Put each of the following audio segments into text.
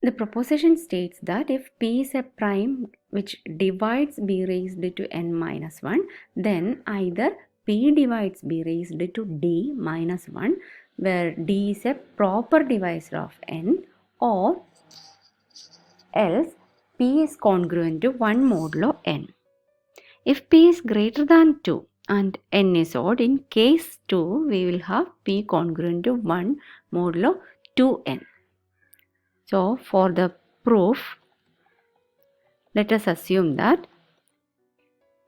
The proposition states that if P is a prime which divides B raised to n minus 1, then either P divides B raised to D minus 1, where D is a proper divisor of n, or else P is congruent to 1 modulo n. If P is greater than 2 and n is odd, in case 2, we will have P congruent to 1 modulo 2n. So, for the proof, let us assume that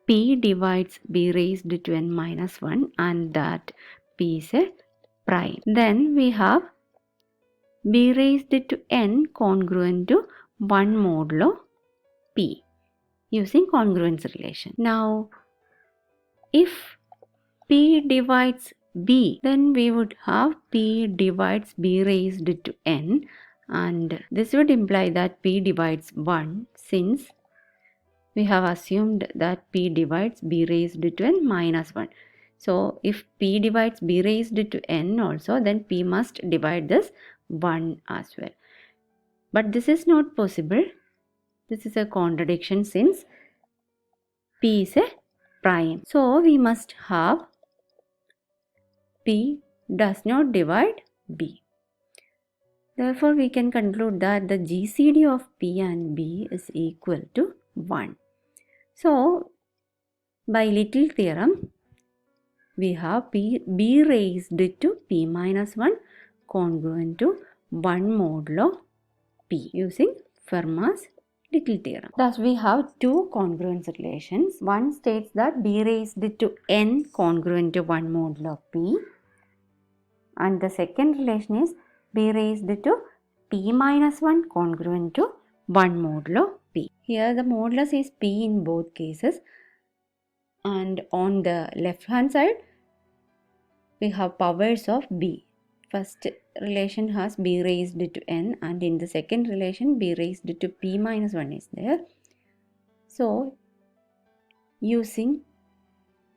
P divides B raised to n minus 1 and that P is a prime. Then we have B raised to n congruent to 1 modulo P using congruence relation. Now, if P divides B, then we would have P divides B raised to n, and this would imply that P divides 1, since we have assumed that P divides B raised to n minus 1. So, if P divides B raised to n also, then P must divide this 1 as well. But this is not possible. This is a contradiction since P is a prime. So, we must have P does not divide B. Therefore, we can conclude that the GCD of P and B is equal to 1. So, by Little theorem, we have B raised to P minus 1 congruent to 1 modulo P using Fermat's Little theorem. Thus, we have two congruence relations. One states that B raised to n congruent to 1 modulo P, and the second relation is B raised to P minus 1 congruent to 1 modulo P. Here the modulus is P in both cases, and on the left hand side we have powers of B. First relation has B raised to n, and in the second relation B raised to P minus 1 is there. So, using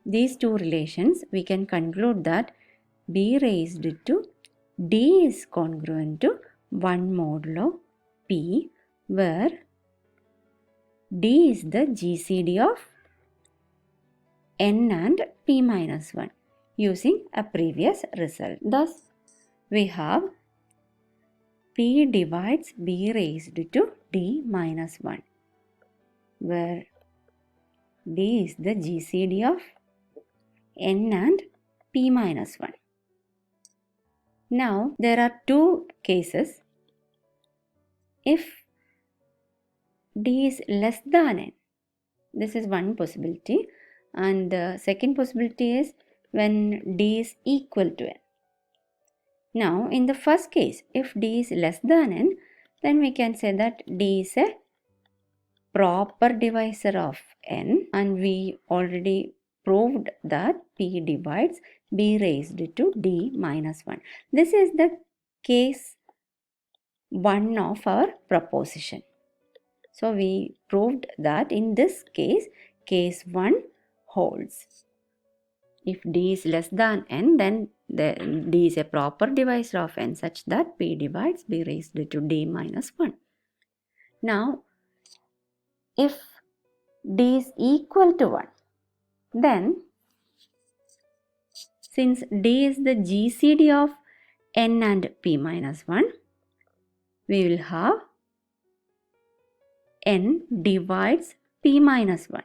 these two relations, we can conclude that B raised to D is congruent to 1 modulo P, where D is the GCD of n and P minus 1 using a previous result. Thus, we have P divides B raised to D minus 1, where D is the GCD of n and P minus 1. Now, there are two cases. If D is less than n, this is one possibility, and the second possibility is when D is equal to n. Now, in the first case, if D is less than n, then we can say that D is a proper divisor of n, and we already proved that P divides B raised to D minus 1. This is the case 1 of our proposition. So, we proved that in this case 1 holds. If D is less than n, then D is a proper divisor of n such that P divides B raised to D minus 1. Now, if D is equal to 1, then since D is the GCD of n and P minus 1, we will have n divides P minus 1.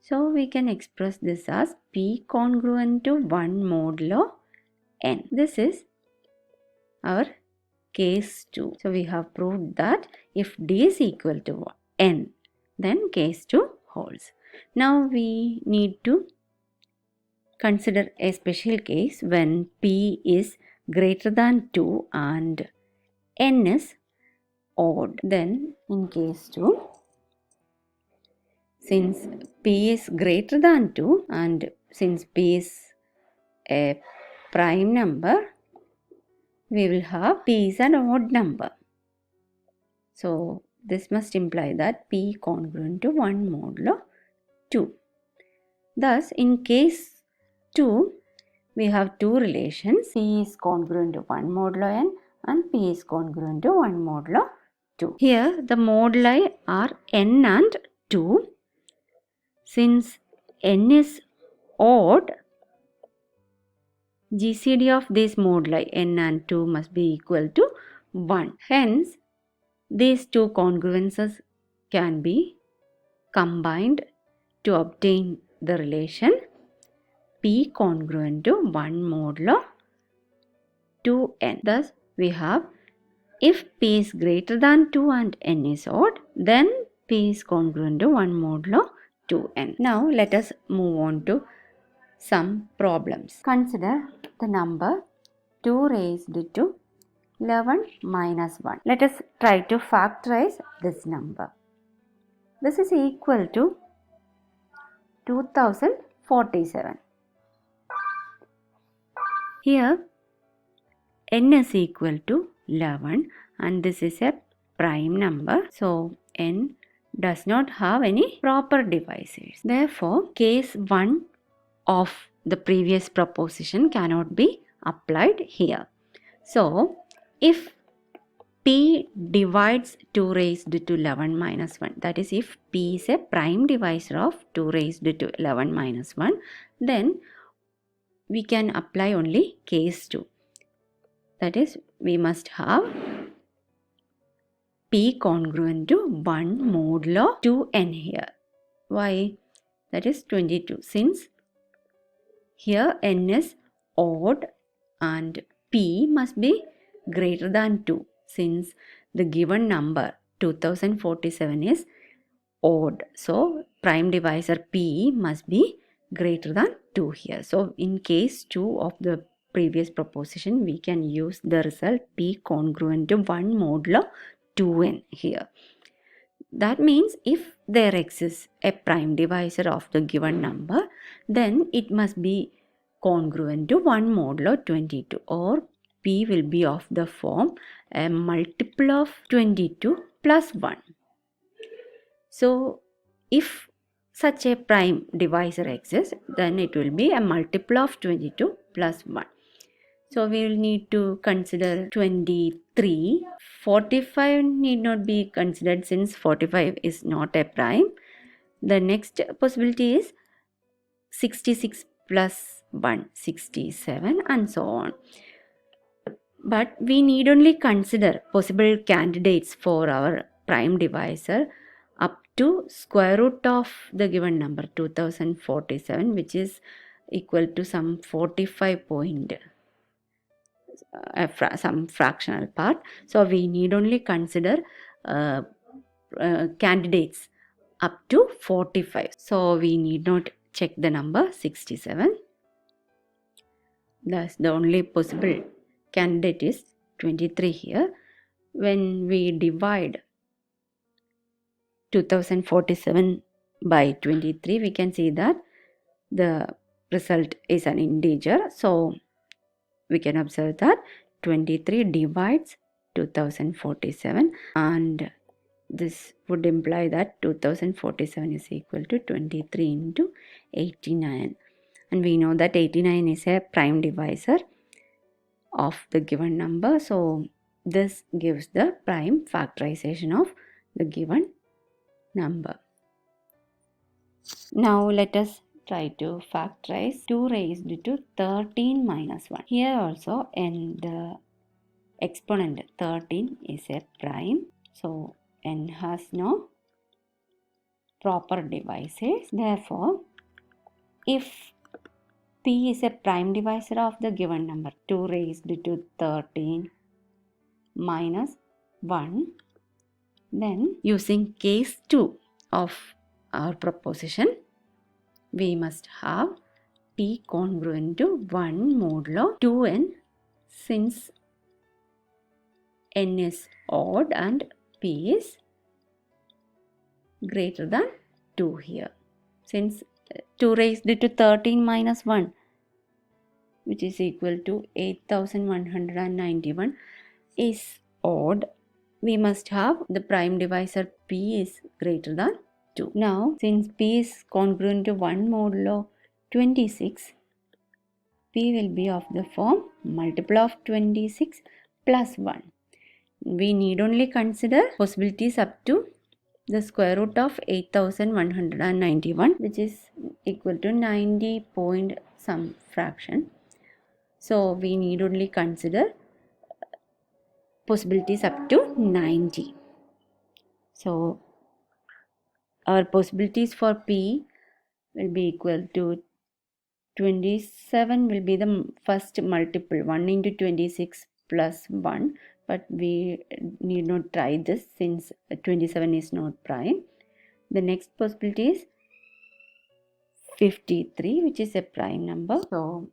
So, we can express this as P congruent to 1 modulo n. This is our case 2. So, we have proved that if D is equal to n, then case 2 holds. Now, we need to consider a special case when P is greater than 2 and n is odd. Then, in case 2, since P is greater than 2 and since P is a prime number, we will have P is an odd number. So, this must imply that P congruent to 1 modulo 2. Thus, in case 2, we have two relations. P is congruent to 1 modulo n and P is congruent to 1 modulo 2. Here the moduli are n and 2. Since n is odd, GCD of these moduli n and 2 must be equal to 1. Hence, these two congruences can be combined to obtain the relation P congruent to 1 modulo 2n. Thus, we have if P is greater than 2 and n is odd, then P is congruent to 1 modulo 2n. Now, let us move on to some problems. Consider the number 2 raised to 11 minus 1. Let us try to factorize this number. This is equal to 2047. Here n is equal to 11 and this is a prime number. So n does not have any proper divisors. Therefore, case 1 of the previous proposition cannot be applied here. So, if P divides 2 raised to 11 minus 1, that is if P is a prime divisor of 2 raised to 11 minus 1, then we can apply only case 2. That is, we must have P congruent to 1 modulo 2n here. Why? That is 22. Since here n is odd and P must be greater than 2. Since the given number 2047 is odd. So, prime divisor P must be greater than 2 here. So, in case 2 of the previous proposition, we can use the result P congruent to 1 modulo 2n here. That means if there exists a prime divisor of the given number, then it must be congruent to 1 modulo 22, or P will be of the form a multiple of 22 plus 1. So, if such a prime divisor exists, then it will be a multiple of 22 plus 1. So, we will need to consider 23. 45 need not be considered since 45 is not a prime. The next possibility is 66 plus 1, 67 and so on. But we need only consider possible candidates for our prime divisor up to square root of the given number 2047, which is equal to some 45 point, some fractional part. So we need only consider candidates up to 45. So we need not check the number 67. Thus the only possible candidate is 23 here. When we divide 2047 by 23, we can see that the result is an integer. So we can observe that 23 divides 2047, and this would imply that 2047 is equal to 23 into 89. And we know that 89 is a prime divisor of the given number. So this gives the prime factorization of the given number. Now let us try to factorize 2 raised to 13 minus 1. Here also n, the exponent 13 is a prime. So n has no proper divisors. Therefore, if P is a prime divisor of the given number 2 raised to 13 minus 1, then using case 2 of our proposition, we must have P congruent to 1 modulo 2n, since n is odd and P is greater than 2 here. Since 2 raised to 13 minus 1, which is equal to 8191, is odd, we must have the prime divisor P is greater than 2. Now, since P is congruent to 1 modulo 26, P will be of the form multiple of 26 plus 1. We need only consider possibilities up to the square root of 8191, which is equal to 90 point some fraction. So we need only consider possibilities up to 90. So our possibilities for P will be equal to 27 will be the first multiple, 1 into 26 plus 1, but we need not try this since 27 is not prime. The next possibility is 53, which is a prime number. So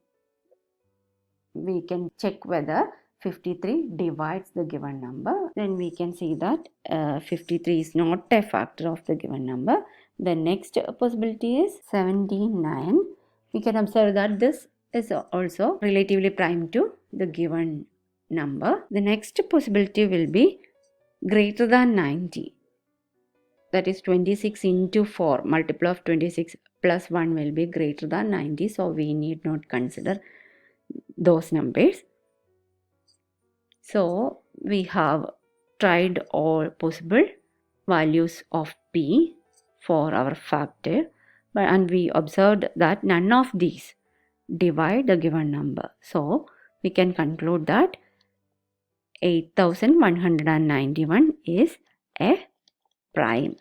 we can check whether 53 divides the given number. Then we can see that 53 is not a factor of the given number. The next possibility is 79. We can observe that this is also relatively prime to the given number. The next possibility will be greater than 90. That is 26 into 4, multiple of 26 plus 1 will be greater than 90. So we need not consider those numbers. So we have tried all possible values of P for our factor, and we observed that none of these divide the given number. So we can conclude that 8191 is a prime.